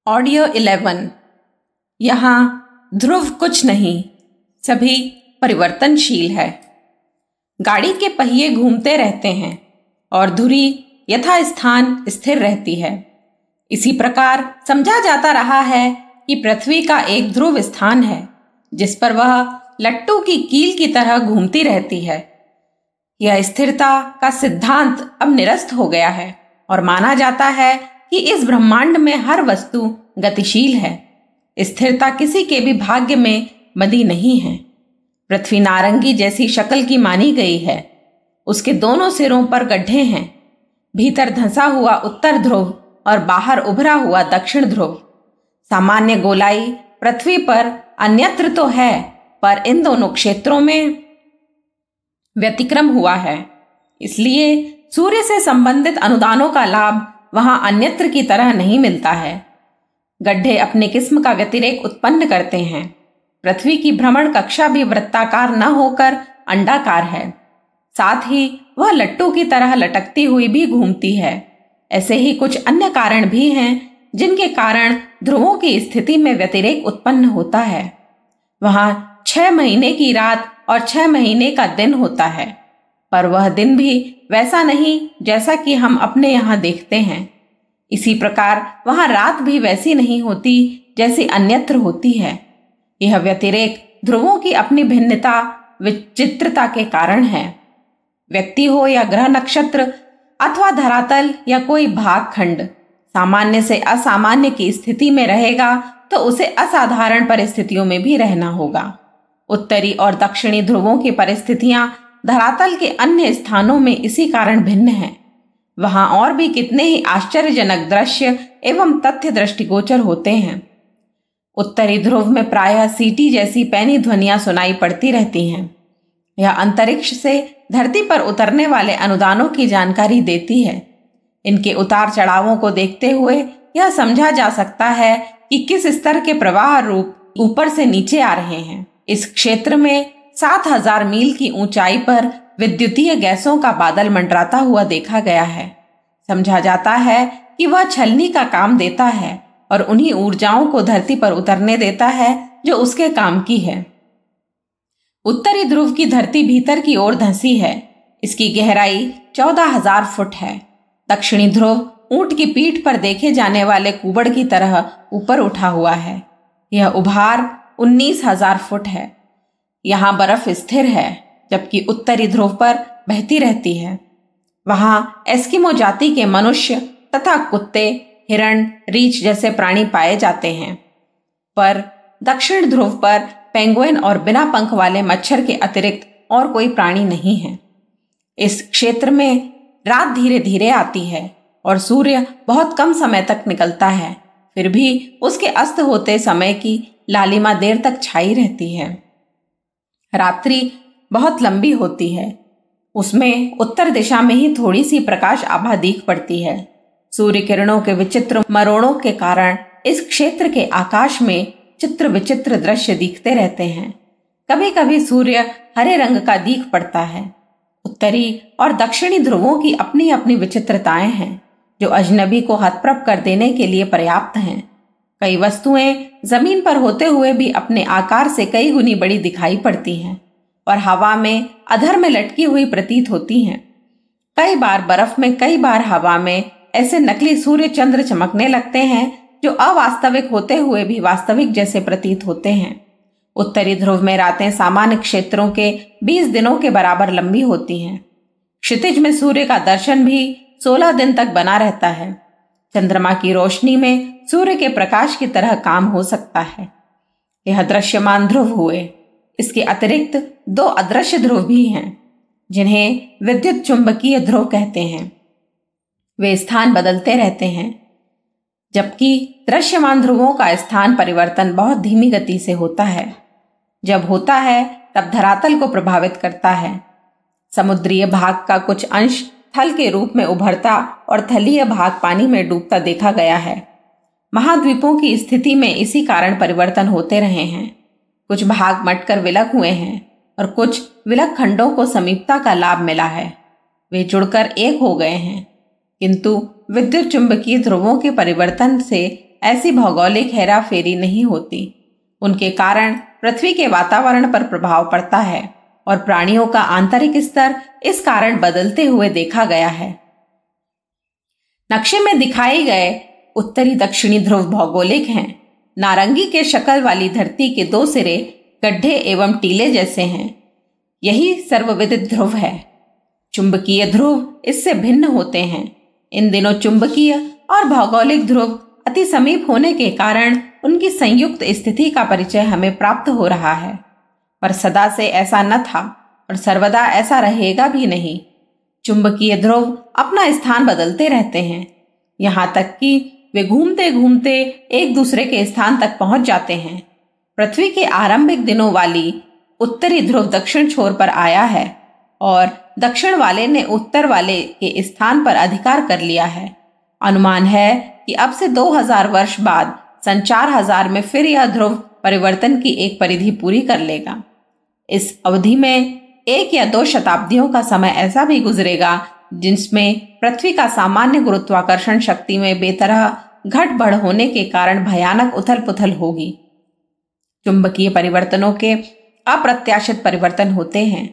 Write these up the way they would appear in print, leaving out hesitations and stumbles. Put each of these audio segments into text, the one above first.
Audio 11। यहाँ ध्रुव कुछ नहीं, सभी परिवर्तनशील है। गाड़ी के पहिए घूमते रहते हैं और धुरी यथास्थान स्थिर रहती है। इसी प्रकार समझा जाता रहा है कि पृथ्वी का एक ध्रुव स्थान है जिस पर वह लट्टू की कील की तरह घूमती रहती है। यह स्थिरता का सिद्धांत अब निरस्त हो गया है और माना जाता है कि इस ब्रह्मांड में हर वस्तु गतिशील है। स्थिरता किसी के भी भाग्य में बंधी नहीं है। पृथ्वी नारंगी जैसी शक्ल की मानी गई है। उसके दोनों सिरों पर गड्ढे हैं। भीतर धंसा हुआ उत्तर ध्रुव और बाहर उभरा हुआ दक्षिण ध्रुव। सामान्य गोलाई पृथ्वी पर अन्यत्र तो है, पर इन दोनों क्षेत्रों में व्यतिक्रम हुआ है। इसलिए सूर्य से संबंधित अनुदानों का लाभ वहां अन्यत्र की तरह नहीं मिलता है। गड्ढे अपने किस्म का व्यतिरेक उत्पन्न करते हैं। पृथ्वी की भ्रमण कक्षा भी वृत्ताकार न होकर अंडाकार है। साथ ही वह लट्टू की तरह लटकती हुई भी घूमती है। ऐसे ही कुछ अन्य कारण भी हैं जिनके कारण ध्रुवों की स्थिति में व्यतिरेक उत्पन्न होता है। वहां 6 महीने की रात और 6 महीने का दिन होता है, पर वह दिन भी वैसा नहीं जैसा कि हम अपने यहाँ देखते हैं। इसी प्रकार वहां रात भी वैसी नहीं होती जैसी अन्यत्र होती है। यह व्यतिरेक ध्रुवों की अपनी भिन्नता विचित्रता के कारण है। व्यक्ति हो या ग्रह नक्षत्र अथवा धरातल या कोई भागखंड सामान्य से असामान्य की स्थिति में रहेगा तो उसे असाधारण परिस्थितियों में भी रहना होगा। उत्तरी और दक्षिणी ध्रुवों की परिस्थितियां धरातल के अन्य स्थानों में इसी कारण भिन्न हैं। वहां और भी कितने ही आश्चर्यजनक दृश्य एवं तथ्य दृष्टिगोचर होते हैं। उत्तरी ध्रुव में प्रायः सीटी जैसी पैनी ध्वनियां सुनाई पड़ती रहती हैं। यह अंतरिक्ष से धरती पर उतरने वाले अनुदानों की जानकारी देती है। इनके उतार चढ़ावों को देखते हुए यह समझा जा सकता है कि किस स्तर के प्रवाह रूप ऊपर से नीचे आ रहे हैं। इस क्षेत्र में 7000 मील की ऊंचाई पर विद्युतीय गैसों का बादल मंडराता हुआ देखा गया है। समझा जाता है कि वह छलनी का काम देता है और उन्हीं ऊर्जाओं को धरती पर उतरने देता है जो उसके काम की है। उत्तरी ध्रुव की धरती भीतर की ओर धंसी है। इसकी गहराई 14,000 फुट है। दक्षिणी ध्रुव ऊंट की पीठ पर देखे जाने वाले कुबड़ की तरह ऊपर उठा हुआ है। यह उभार 19,000 फुट है। यहाँ बर्फ स्थिर है, जबकि उत्तरी ध्रुव पर बहती रहती है। वहां एस्किमो जाति के मनुष्य तथा कुत्ते, हिरण, रीछ जैसे प्राणी पाए जाते हैं, पर दक्षिण ध्रुव पर पेंगुइन और बिना पंख वाले मच्छर के अतिरिक्त और कोई प्राणी नहीं है। इस क्षेत्र में रात धीरे धीरे आती है और सूर्य बहुत कम समय तक निकलता है। फिर भी उसके अस्त होते समय की लालिमा देर तक छाई रहती है। रात्रि बहुत लंबी होती है। उसमें उत्तर दिशा में ही थोड़ी सी प्रकाश आभा दिख पड़ती है। सूर्य किरणों के विचित्र मरोड़ों के कारण इस क्षेत्र के आकाश में चित्र विचित्र दृश्य दिखते रहते हैं। कभी कभी सूर्य हरे रंग का दिख पड़ता है। उत्तरी और दक्षिणी ध्रुवों की अपनी अपनी विचित्रताएं हैं जो अजनबी को हतप्रभ कर देने के लिए पर्याप्त हैं। कई वस्तुएं जमीन पर होते हुए भी अपने आकार से कई गुनी बड़ी दिखाई पड़ती हैं और हवा में अधर में लटकी हुई प्रतीत होती हैं। कई बार बर्फ में, कई बार हवा में ऐसे नकली सूर्य चंद्र चमकने लगते हैं जो अवास्तविक होते हुए भी वास्तविक जैसे प्रतीत होते हैं। उत्तरी ध्रुव में रातें सामान्य क्षेत्रों के 20 दिनों के बराबर लंबी होती हैं। क्षितिज में सूर्य का दर्शन भी 16 दिन तक बना रहता है। चंद्रमा की रोशनी में सूर्य के प्रकाश की तरह काम हो सकता है। यह दृश्यमान ध्रुव हुए। इसके अतिरिक्त 2 अदृश्य ध्रुव भी हैं जिन्हें विद्युत चुंबकीय ध्रुव कहते हैं। वे स्थान बदलते रहते हैं, जबकि दृश्यमान ध्रुवों का स्थान परिवर्तन बहुत धीमी गति से होता है। जब होता है तब धरातल को प्रभावित करता है। समुद्रीय भाग का कुछ अंश थल के रूप में उभरता और थलीय भाग पानी में डूबता देखा गया है। महाद्वीपों की स्थिति में इसी कारण परिवर्तन होते रहे हैं। कुछ भाग मटकर विलग हुए हैं और कुछ विलग खंडों को समीपता का लाभ मिला है। वे जुड़कर एक हो गए हैं, किंतु विद्युत चुंबकीय ध्रुवों के परिवर्तन से ऐसी भौगोलिक हेराफेरी नहीं होती। उनके कारण पृथ्वी के वातावरण पर प्रभाव पड़ता है और प्राणियों का आंतरिक स्तर इस कारण बदलते हुए देखा गया है। नक्शे में दिखाए गए उत्तरी दक्षिणी ध्रुव भौगोलिक हैं। नारंगी के शक्ल वाली धरती के दो सिरे गड्ढे एवं टीले जैसे हैं। यही सर्वविदित ध्रुव है। चुंबकीय ध्रुव इससे भिन्न होते हैं। इन दिनों चुंबकीय और भौगोलिक ध्रुव अति समीप होने के कारण उनकी संयुक्त स्थिति का परिचय हमें प्राप्त हो रहा है, पर सदा से ऐसा न था और सर्वदा ऐसा रहेगा भी नहीं। चुंबकीय ध्रुव अपना स्थान बदलते रहते हैं, यहाँ तक कि वे घूमते घूमते एक दूसरे के स्थान तक पहुंच जाते हैं। पृथ्वी के आरंभिक दिनों वाली उत्तरी ध्रुव दक्षिण छोर पर आया है और दक्षिण वाले ने उत्तर वाले के स्थान पर अधिकार कर लिया है। अनुमान है कि अब से 2000 वर्ष बाद सन 4000 में फिर यह ध्रुव परिवर्तन की एक परिधि पूरी कर लेगा। इस अवधि में 1 या 2 शताब्दियों का समय ऐसा भी गुजरेगा जिसमें पृथ्वी का सामान्य गुरुत्वाकर्षण शक्ति में बेतरह घट बढ़ होने के कारण भयानक उथल पुथल होगी। चुंबकीय परिवर्तनों के अप्रत्याशित परिवर्तन होते हैं।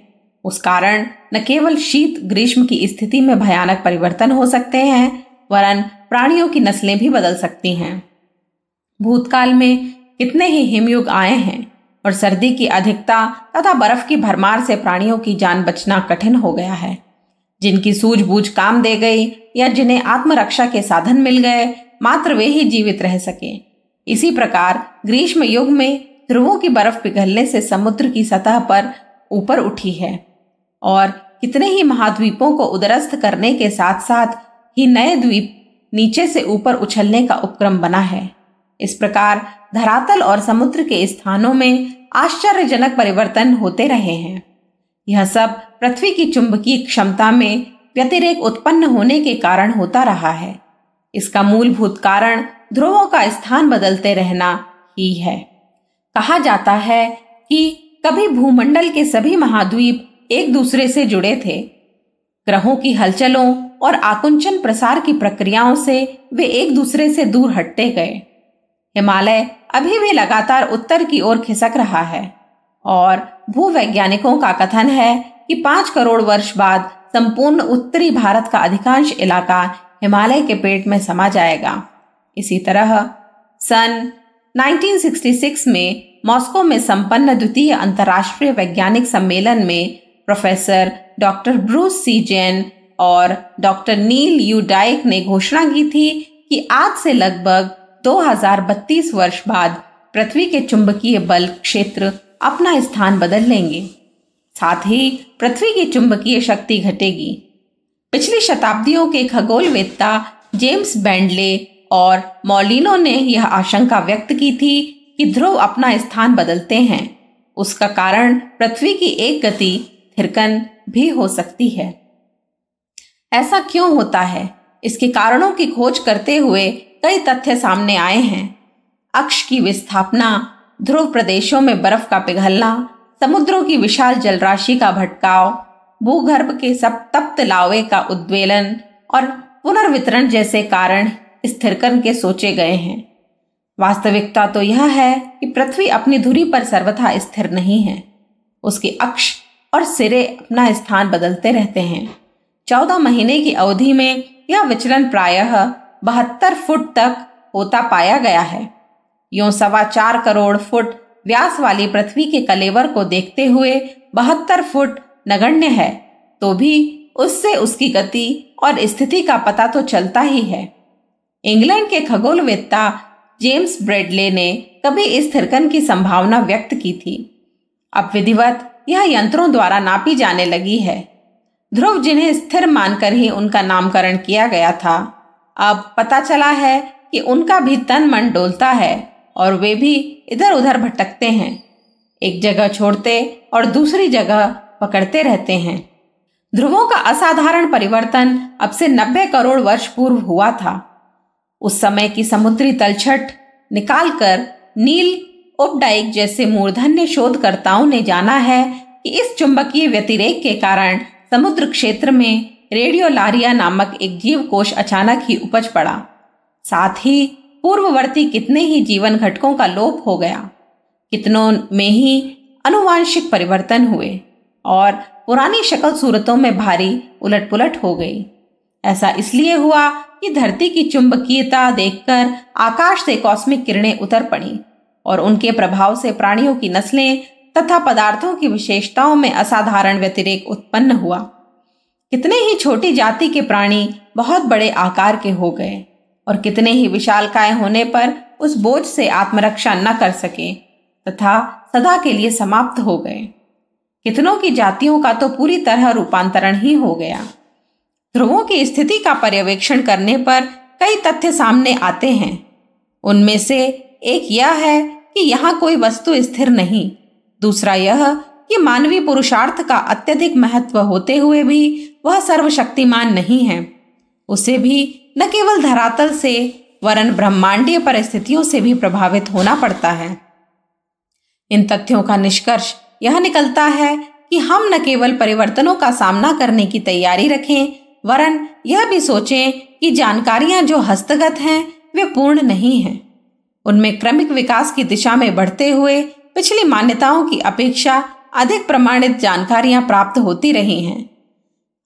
उस कारण न केवल शीत ग्रीष्म की स्थिति में भयानक परिवर्तन हो सकते हैं, वरन प्राणियों की नस्लें भी बदल सकती हैं। भूतकाल में कितने ही हिमयुग आए हैं और सर्दी की अधिकता तथा बर्फ की भरमार से प्राणियों की जान बचना कठिन हो गया है। जिनकी सूझबूझ काम दे गई या जिन्हें आत्मरक्षा के साधन मिल गए, मात्र वे ही जीवित रह सके। इसी प्रकार ग्रीष्म युग में ध्रुवों की बर्फ पिघलने से समुद्र की सतह पर ऊपर उठी है और कितने ही महाद्वीपों को उद्रस्त करने के साथ साथ ही नए द्वीप नीचे से ऊपर उछलने का उपक्रम बना है। इस प्रकार धरातल और समुद्र के स्थानों में आश्चर्यजनक परिवर्तन होते रहे हैं। यह सब पृथ्वी की चुंबकीय क्षमता में व्यतिरेक उत्पन्न होने के कारण होता रहा है। इसका मूलभूत कारण ध्रुवों का स्थान बदलते रहना ही है। कहा जाता है कि कभी भूमंडल के सभी महाद्वीप एक दूसरे से जुड़े थे। ग्रहों की हलचलों और आकुंचन प्रसार की प्रक्रियाओं से वे एक दूसरे से दूर हटते गए। हिमालय अभी भी लगातार उत्तर की ओर खिसक रहा है और भूवैज्ञानिकों का कथन है कि 5 करोड़ वर्ष बाद संपूर्ण उत्तरी भारत का अधिकांश इलाका हिमालय के पेट में समा जाएगा। इसी तरह सन 1966 में मॉस्को में संपन्न द्वितीय अंतर्राष्ट्रीय वैज्ञानिक सम्मेलन में प्रोफेसर डॉक्टर ब्रूस सी जेन और डॉक्टर नील यू डाइक ने घोषणा की थी कि आज से लगभग 2032 वर्ष बाद पृथ्वी के चुंबकीय बल क्षेत्र अपना स्थान बदल लेंगे। साथ ही पृथ्वी की चुंबकीय शक्ति घटेगी। पिछली शताब्दियों के खगोलवेत्ता जेम्स बेंडले और मॉलिनो ने यह आशंका व्यक्त की थी कि ध्रुव अपना स्थान बदलते हैं। उसका कारण पृथ्वी की एक गति थिरकन भी हो सकती है। ऐसा क्यों होता है? इसके कारणों की खोज करते हुए कई तथ्य सामने आए हैं। अक्ष की विस्थापना, ध्रुव प्रदेशों में बर्फ का पिघलना, समुद्रों की विशाल जलराशि का भटकाव, भूगर्भ के तप्त लावे का उद्वेलन और पुनर्वितरण जैसे कारण स्थिरकन के सोचे गए हैं। वास्तविकता तो यह है कि पृथ्वी अपनी धुरी पर सर्वथा स्थिर नहीं है। उसके अक्ष और सिरे अपना स्थान बदलते रहते हैं। 14 महीने की अवधि में यह विचलन प्रायः 72 फुट तक होता पाया गया है। यूं 4.25 करोड़ फुट व्यास वाली पृथ्वी के कलेवर को देखते हुए 72 फुट नगण्य है, तो भी उससे उसकी गति और स्थिति का पता तो चलता ही है। इंग्लैंड के खगोलवेत्ता जेम्स ब्रेडले ने कभी इस थिरकन की संभावना व्यक्त की थी। अब विधिवत यह यंत्रों द्वारा नापी जाने लगी है। ध्रुव जिन्हें स्थिर मानकर ही उनका नामकरण किया गया था, अब पता चला है कि उनका भी तन मन डोलता है और वे भी इधर उधर भटकते हैं, एक जगह छोड़ते और दूसरी जगह पकड़ते रहते हैं। ध्रुवों का असाधारण परिवर्तन अब से 90 करोड़ वर्ष पूर्व हुआ था। उस समय की समुद्री तलछट निकालकर नील उपडाइक जैसे मूर्धन्य शोधकर्ताओं ने जाना है कि इस चुंबकीय व्यतिरेक के कारण समुद्र क्षेत्र में रेडियोलारिया नामक एक जीव कोश अचानक ही उपज पड़ा। साथ ही पूर्ववर्ती कितने ही जीवन घटकों का लोप हो गया, कितनों में ही अनुवांशिक परिवर्तन हुए और पुरानी शक्ल सूरतों में भारी उलटपुलट हो गई। ऐसा इसलिए हुआ कि धरती की चुंबकीयता देखकर आकाश से कॉस्मिक किरणें उतर पड़ी और उनके प्रभाव से प्राणियों की नस्लें तथा पदार्थों की विशेषताओं में असाधारण व्यतिरेक उत्पन्न हुआ। कितने ही छोटी जाति के प्राणी बहुत बड़े आकार के हो गए और कितने ही विशालकाय होने पर उस बोझ से आत्मरक्षा न कर सके तथा सदा के लिए समाप्त हो गए। कितनों की जातियों का तो पूरी तरह रूपांतरण ही हो गया। ध्रुवों की स्थिति का पर्यवेक्षण करने पर कई तथ्य सामने आते हैं। उनमें से एक यह है कि यहाँ कोई वस्तु स्थिर नहीं, दूसरा यह कि मानवीय पुरुषार्थ का अत्यधिक महत्व होते हुए भी वह सर्वशक्तिमान नहीं है। उसे भी न केवल धरातल से वरन ब्रह्मांडीय परिस्थितियों से भी प्रभावित होना पड़ता है। इन तथ्यों का निष्कर्ष यह निकलता है कि हम न केवल परिवर्तनों का सामना करने की तैयारी रखें, वरन यह भी सोचें कि जानकारियां जो हस्तगत हैं वे पूर्ण नहीं हैं। उनमें क्रमिक विकास की दिशा में बढ़ते हुए पिछली मान्यताओं की अपेक्षा अधिक प्रमाणित जानकारियां प्राप्त होती रही हैं।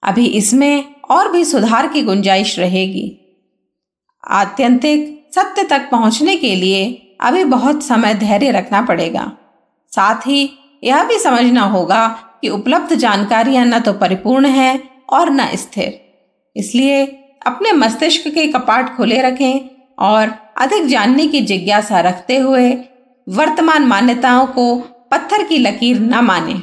अभी इसमें और भी सुधार की गुंजाइश रहेगी। आत्यंतिक सत्य तक पहुंचने के लिए अभी बहुत समय धैर्य रखना पड़ेगा। साथ ही यह भी समझना होगा कि उपलब्ध जानकारियां न तो परिपूर्ण है और न स्थिर। इसलिए अपने मस्तिष्क के कपाट खुले रखें और अधिक जानने की जिज्ञासा रखते हुए वर्तमान मान्यताओं को पत्थर की लकीर न माने,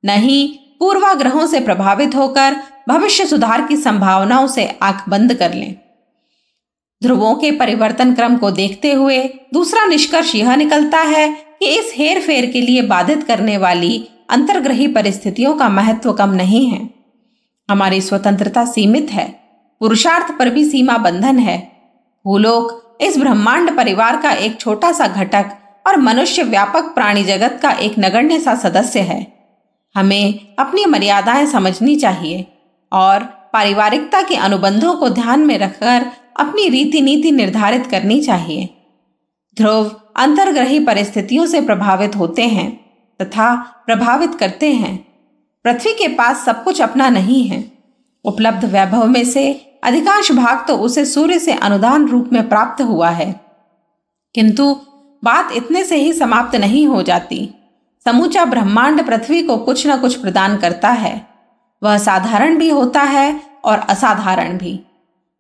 न ही पूर्वाग्रहों से प्रभावित होकर भविष्य सुधार की संभावनाओं से आंख बंद कर लें। ध्रुवों के परिवर्तन क्रम को देखते हुए दूसरा निष्कर्ष यह निकलता है कि इस हेर फेर के लिए बाधित करने वाली अंतर्ग्रही परिस्थितियों का महत्व कम नहीं है। हमारी स्वतंत्रता सीमित है, पुरुषार्थ पर भी सीमा बंधन है। भूलोक इस ब्रह्मांड परिवार का एक छोटा सा घटक और मनुष्य व्यापक प्राणी जगत का एक नगण्य सा सदस्य है। हमें अपनी मर्यादाएं समझनी चाहिए और पारिवारिकता के अनुबंधों को ध्यान में रखकर अपनी रीति नीति निर्धारित करनी चाहिए। ध्रुव अंतर्ग्रही परिस्थितियों से प्रभावित होते हैं तथा प्रभावित करते हैं। पृथ्वी के पास सब कुछ अपना नहीं है। उपलब्ध वैभव में से अधिकांश भाग तो उसे सूर्य से अनुदान रूप में प्राप्त हुआ है। किंतु बात इतने से ही समाप्त नहीं हो जाती। समूचा ब्रह्मांड पृथ्वी को कुछ न कुछ प्रदान करता है। वह साधारण भी होता है और असाधारण भी।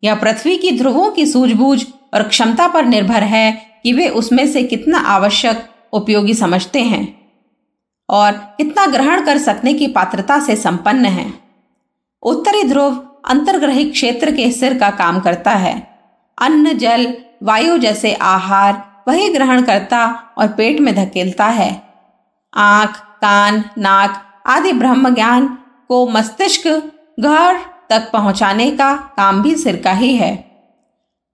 यह पृथ्वी की ध्रुवों की सूझबूझ और क्षमता पर निर्भर है कि वे उसमें से कितना आवश्यक उपयोगी समझते हैं और कितना ग्रहण कर सकने की पात्रता से संपन्न है। उत्तरी ध्रुव अंतर्ग्रही क्षेत्र के सिर का काम करता है। अन्न, जल, वायु जैसे आहार वही ग्रहण करता और पेट में धकेलता है। आंख, कान, नाक आदि ब्रह्म ज्ञान को मस्तिष्क घर तक पहुंचाने का काम भी सिर का ही है।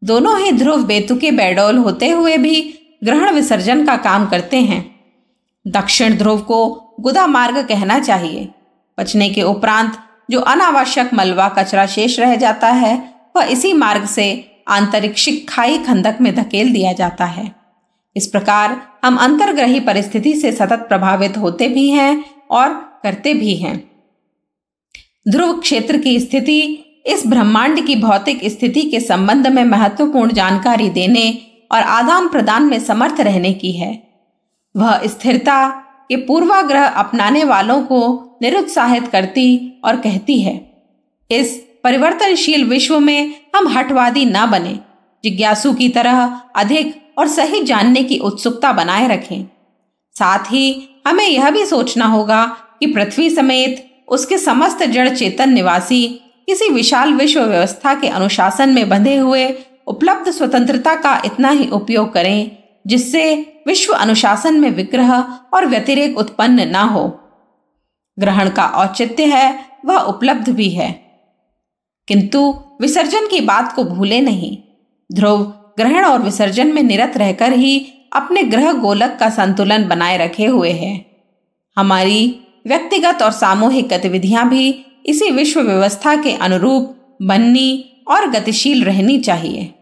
दोनों ही ध्रुव बेतुके बेडौल होते हुए भी ग्रहण विसर्जन का काम करते हैं। दक्षिण ध्रुव को गुदा मार्ग कहना चाहिए। पचने के उपरांत जो अनावश्यक मलबा कचरा शेष रह जाता है वह इसी मार्ग से आंतरिक खाई खंदक में धकेल दिया जाता है। इस प्रकार हम अंतर्ग्रही परिस्थिति से सतत प्रभावित होते भी हैं और करते भी हैं। ध्रुव क्षेत्र की स्थिति इस ब्रह्मांड की भौतिक स्थिति के संबंध में महत्वपूर्ण जानकारी देने और आदान प्रदान में समर्थ रहने की है। वह स्थिरता के पूर्वाग्रह अपनाने वालों को निरुत्साहित करती और कहती है, इस परिवर्तनशील विश्व में हम हठवादी न बने, जिज्ञासु की तरह अधिक और सही जानने की उत्सुकता बनाए रखें। साथ ही हमें यह भी सोचना होगा कि पृथ्वी समेत उसके समस्त जड़ चेतन निवासी किसी विशाल विश्व व्यवस्था के अनुशासन में बंधे हुए उपलब्ध स्वतंत्रता का इतना ही उपयोग करें जिससे विश्व अनुशासन में विग्रह और व्यतिरेक उत्पन्न न हो। ग्रहण का औचित्य है वह उपलब्ध भी है, किंतु विसर्जन की बात को भूले नहीं। ध्रुव ग्रहण और विसर्जन में निरत रहकर ही अपने ग्रह गोलक का संतुलन बनाए रखे हुए है। हमारी व्यक्तिगत और सामूहिक गतिविधियां भी इसी विश्व व्यवस्था के अनुरूप बननी और गतिशील रहनी चाहिए।